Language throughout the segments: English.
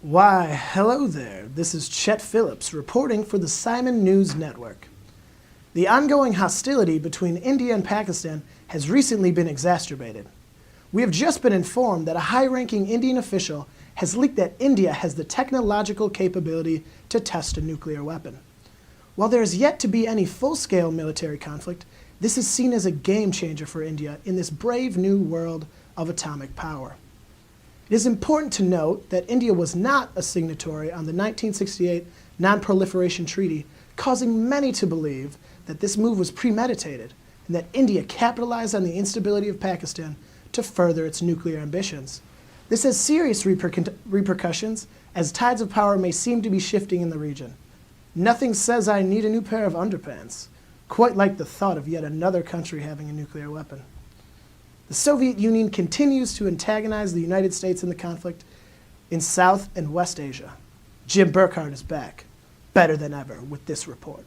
Why, hello there. This is Chet Phillips reporting for the CIMUN News Network. The ongoing hostility between India and Pakistan has recently been exacerbated. We have just been informed that a high-ranking Indian official has leaked that India has the technological capability to test a nuclear weapon. While there is yet to be any full-scale military conflict, this is seen as a game-changer for India in this brave new world of atomic power. It is important to note that India was not a signatory on the 1968 Non-Proliferation Treaty, causing many to believe that this move was premeditated and that India capitalized on the instability of Pakistan to further its nuclear ambitions. This has serious repercussions as tides of power may seem to be shifting in the region. Nothing says I need a new pair of underpants, quite like the thought of yet another country having a nuclear weapon. The Soviet Union continues to antagonize the United States in the conflict in South and West Asia. Jim Burkhardt is back, better than ever, with this report.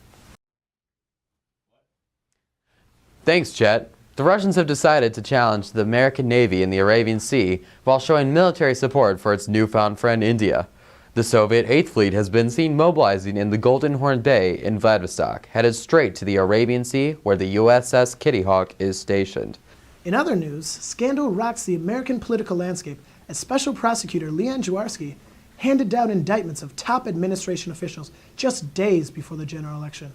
Thanks, Chet. The Russians have decided to challenge the American Navy in the Arabian Sea while showing military support for its newfound friend India. The Soviet 8th Fleet has been seen mobilizing in the Golden Horn Bay in Vladivostok, headed straight to the Arabian Sea where the USS Kitty Hawk is stationed. In other news, scandal rocks the American political landscape as Special Prosecutor Leon Jaworski handed down indictments of top administration officials just days before the general election.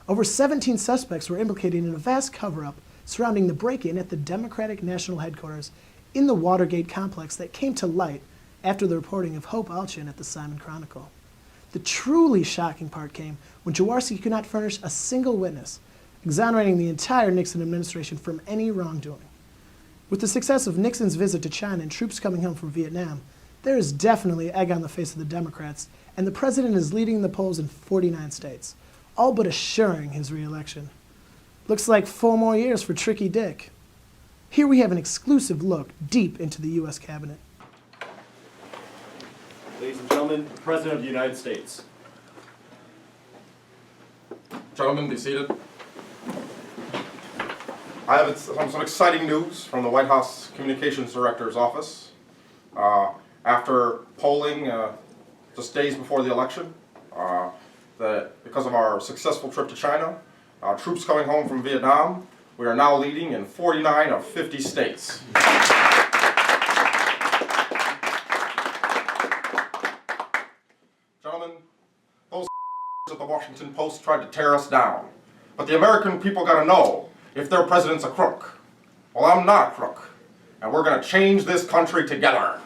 Over 17 suspects were implicated in a vast cover-up surrounding the break-in at the Democratic National Headquarters in the Watergate complex that came to light after the reporting of Hope Alchin at the Simon Chronicle. The truly shocking part came when Jaworski could not furnish a single witness, exonerating the entire Nixon administration from any wrongdoing. With the success of Nixon's visit to China and troops coming home from Vietnam, there is definitely egg on the face of the Democrats, and the president is leading the polls in 49 states, all but assuring his re-election. Looks like 4 more years for Tricky Dick. Here we have an exclusive look deep into the U.S. cabinet. Ladies and gentlemen, the President of the United States. Gentlemen, be seated. I have some exciting news from the White House Communications Director's office. After polling just days before the election, that because of our successful trip to China, troops coming home from Vietnam, we are now leading in 49 of 50 states. Gentlemen, those at the Washington Post tried to tear us down, but the American people got to know if their president's a crook. Well, I'm not a crook, and we're going to change this country together.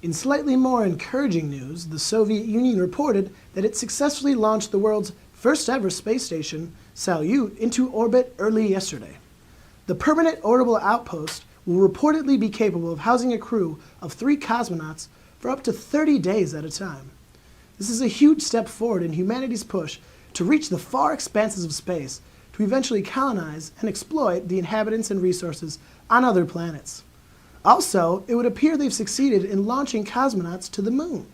In slightly more encouraging news, the Soviet Union reported that it successfully launched the world's first ever space station, Salyut, into orbit early yesterday. The permanent orbital outpost will reportedly be capable of housing a crew of 3 cosmonauts for up to 30 days at a time. This is a huge step forward in humanity's push to reach the far expanses of space to eventually colonize and exploit the inhabitants and resources on other planets. Also, it would appear they've succeeded in launching cosmonauts to the moon.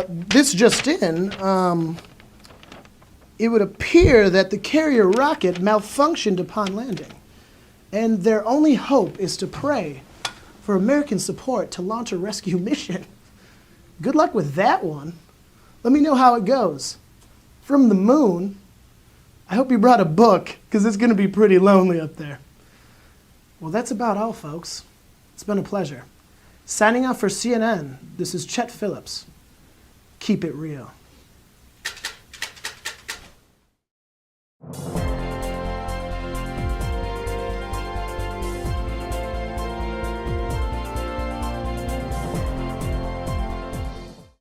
This just in, it would appear that the carrier rocket malfunctioned upon landing, and their only hope is to pray for American support to launch a rescue mission. Good luck with that one. Let me know how it goes. From the moon, I hope you brought a book, because it's going to be pretty lonely up there. Well, that's about all, folks. It's been a pleasure. Signing off for CNN, this is Chet Phillips. Keep it real.